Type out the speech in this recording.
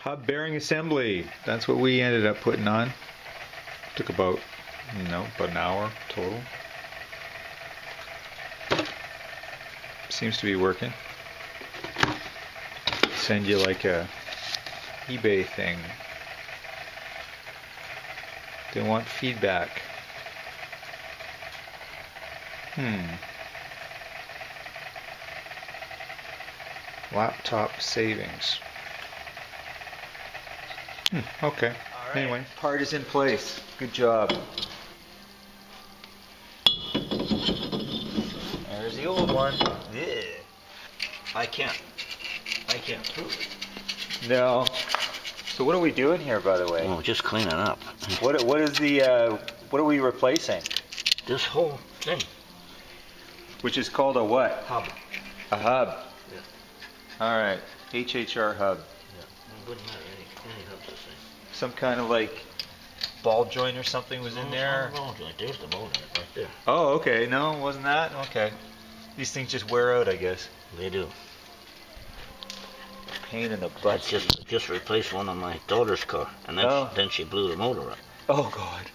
Hub bearing assembly. That's what we ended up putting on. Took about, about an hour total. Seems to be working. Send you like a eBay thing. They want feedback. Laptop savings. Okay. All right. Anyway, part is in place. Good job. There's the old one. Yeah. I can't prove it. No. So what are we doing here, by the way? Oh, just cleaning up. What is the what are we replacing? This whole thing. Which is called a what? Hub. A hub. Yeah. All right. HHR hub. Yeah. It wouldn't matter. Any hub's the same. Some kind of like ball joint or something was in there. No, there's the motor right there. Oh, okay. No, wasn't that? Okay. These things just wear out, I guess. They do. Pain in the I butt. just replaced one on my daughter's car, and then, then she blew the motor up. Oh, God.